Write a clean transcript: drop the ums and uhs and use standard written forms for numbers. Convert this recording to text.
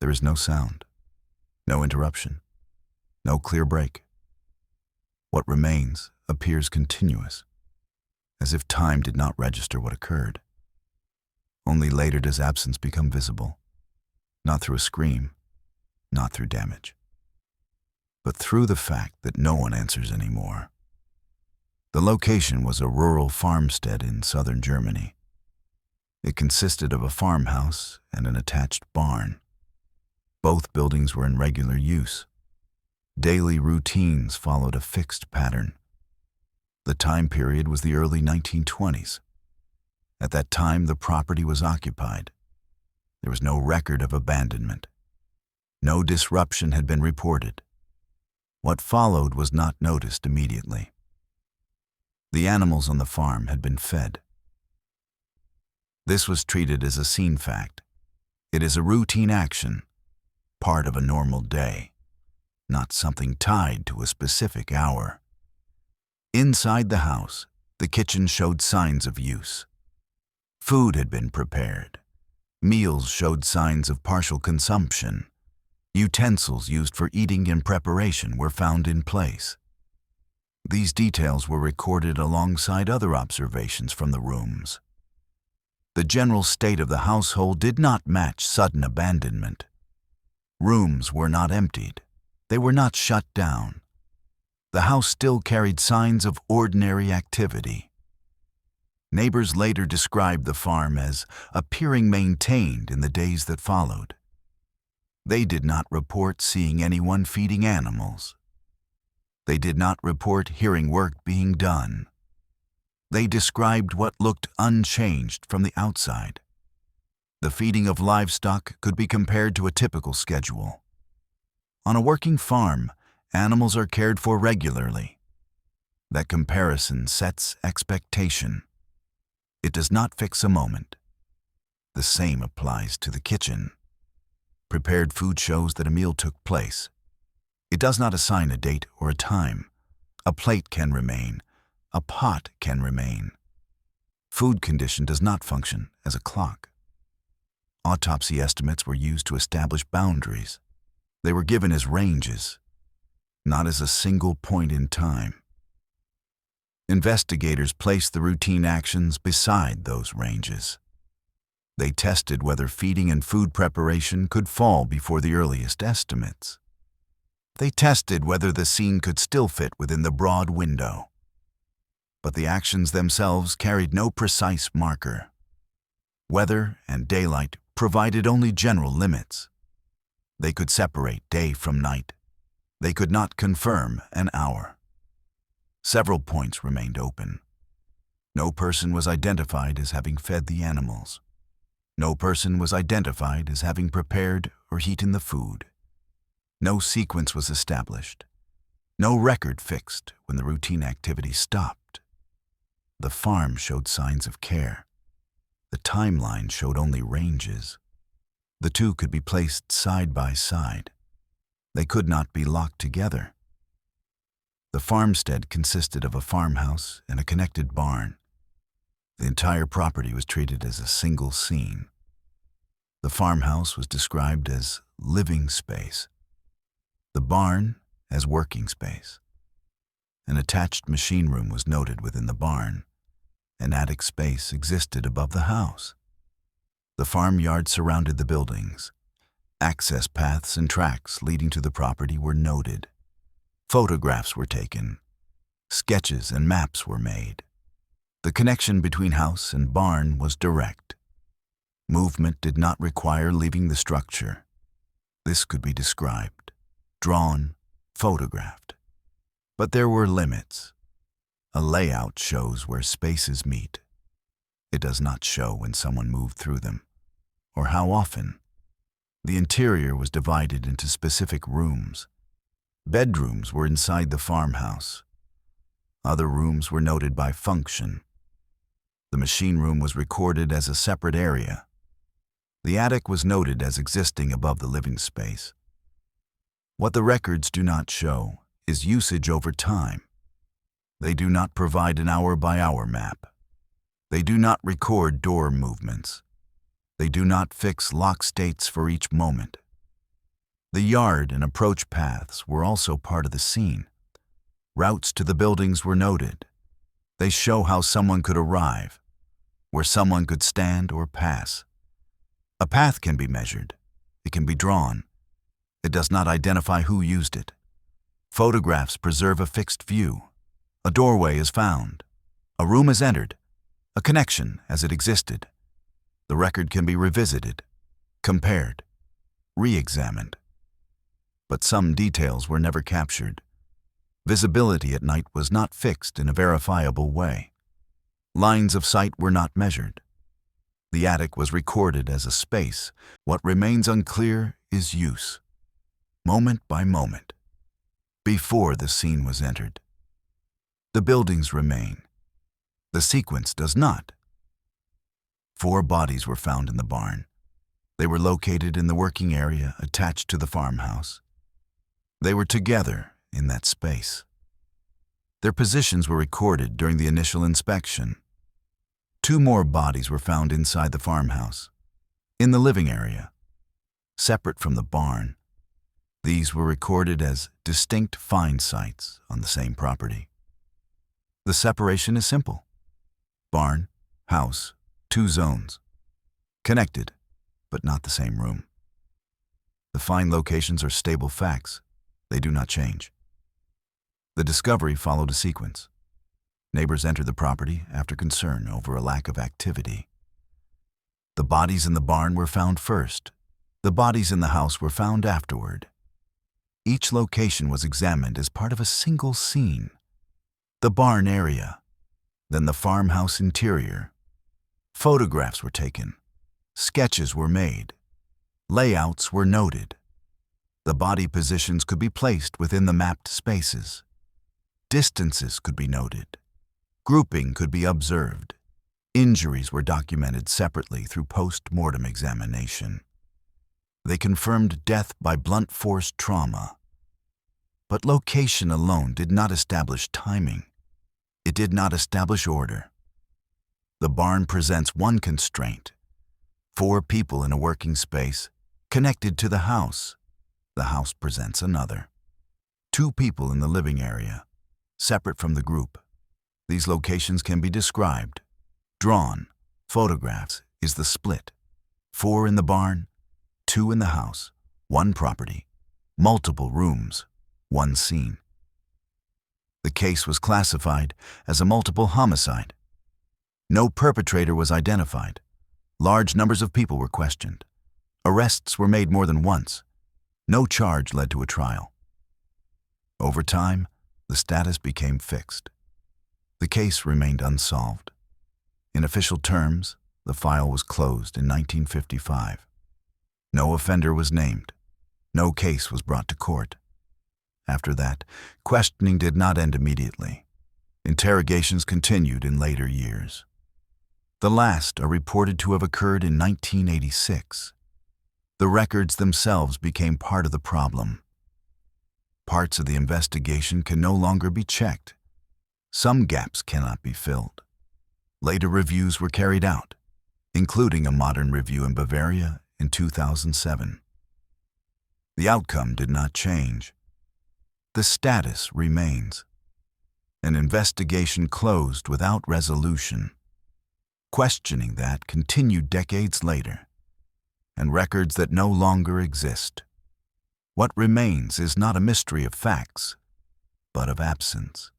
There is no sound, no interruption, no clear break. What remains appears continuous, as if time did not register what occurred. Only later does absence become visible, not through a scream, not through damage, but through the fact that no one answers anymore. The location was a rural farmstead in southern Germany. It consisted of a farmhouse and an attached barn. Both buildings were in regular use. Daily routines followed a fixed pattern. The time period was the early 1920s. At that time, the property was occupied. There was no record of abandonment. No disruption had been reported. What followed was not noticed immediately. The animals on the farm had been fed. This was treated as a scene fact. It is a routine action, part of a normal day, not something tied to a specific hour. Inside the house, the kitchen showed signs of use. Food had been prepared. Meals showed signs of partial consumption. Utensils used for eating and preparation were found in place. These details were recorded alongside other observations from the rooms. The general state of the household did not match sudden abandonment. Rooms were not emptied. They were not shut down. The house still carried signs of ordinary activity. Neighbors later described the farm as appearing maintained in the days that followed. They did not report seeing anyone feeding animals. They did not report hearing work being done. They described what looked unchanged from the outside. The feeding of livestock could be compared to a typical schedule. On a working farm, animals are cared for regularly. That comparison sets expectation. It does not fix a moment. The same applies to the kitchen. Prepared food shows that a meal took place. It does not assign a date or a time. A plate can remain. A pot can remain. Food condition does not function as a clock. Autopsy estimates were used to establish boundaries. They were given as ranges, not as a single point in time. Investigators placed the routine actions beside those ranges. They tested whether feeding and food preparation could fall before the earliest estimates. They tested whether the scene could still fit within the broad window. But the actions themselves carried no precise marker. Weather and daylight provided only general limits. They could separate day from night. They could not confirm an hour. Several points remained open. No person was identified as having fed the animals. No person was identified as having prepared or eaten the food. No sequence was established. No record fixed when the routine activity stopped. The farm showed signs of care. The timeline showed only ranges. The two could be placed side by side. They could not be locked together. The farmstead consisted of a farmhouse and a connected barn. The entire property was treated as a single scene. The farmhouse was described as living space. The barn as working space. An attached machine room was noted within the barn. An attic space existed above the house. The farmyard surrounded the buildings. Access paths and tracks leading to the property were noted. Photographs were taken. Sketches and maps were made. The connection between house and barn was direct. Movement did not require leaving the structure. This could be described, drawn, photographed. But there were limits. A layout shows where spaces meet. It does not show when someone moved through them, or how often. The interior was divided into specific rooms. Bedrooms were inside the farmhouse. Other rooms were noted by function. The machine room was recorded as a separate area. The attic was noted as existing above the living space. What the records do not show is usage over time. They do not provide an hour-by-hour map. They do not record door movements. They do not fix lock states for each moment. The yard and approach paths were also part of the scene. Routes to the buildings were noted. They show how someone could arrive, where someone could stand or pass. A path can be measured. It can be drawn. It does not identify who used it. Photographs preserve a fixed view. A doorway is found. A room is entered. A connection as it existed. The record can be revisited, compared, re-examined. But some details were never captured. Visibility at night was not fixed in a verifiable way. Lines of sight were not measured. The attic was recorded as a space. What remains unclear is use, moment by moment, before the scene was entered. The buildings remain. The sequence does not. 4 bodies were found in the barn. They were located in the working area attached to the farmhouse. They were together in that space. Their positions were recorded during the initial inspection. 2 more bodies were found inside the farmhouse, in the living area, separate from the barn. These were recorded as distinct find sites on the same property. The separation is simple. Barn, house, 2 zones, connected, but not the same room. The find locations are stable facts. They do not change. The discovery followed a sequence. Neighbors entered the property after concern over a lack of activity. The bodies in the barn were found first. The bodies in the house were found afterward. Each location was examined as part of a single scene. The barn area, then the farmhouse interior. Photographs were taken. Sketches were made. Layouts were noted. The body positions could be placed within the mapped spaces. Distances could be noted. Grouping could be observed. Injuries were documented separately through post-mortem examination. They confirmed death by blunt force trauma. But location alone did not establish timing. It did not establish order. The barn presents one constraint: 4 people in a working space connected to the house. The house presents another: 2 people in the living area, separate from the group. These locations can be described. Drawn, photographs, is the split. 4 in the barn, 2 in the house, 1 property, multiple rooms, 1 scene. The case was classified as a multiple homicide. No perpetrator was identified. Large numbers of people were questioned. Arrests were made more than once. No charge led to a trial. Over time, the status became fixed. The case remained unsolved. In official terms, the file was closed in 1955. No offender was named. No case was brought to court. After that, questioning did not end immediately. Interrogations continued in later years. The last are reported to have occurred in 1986. The records themselves became part of the problem. Parts of the investigation can no longer be checked. Some gaps cannot be filled. Later reviews were carried out, including a modern review in Bavaria in 2007. The outcome did not change. The status remains. An investigation closed without resolution. Questioning that continued decades later, and records that no longer exist. What remains is not a mystery of facts, but of absence.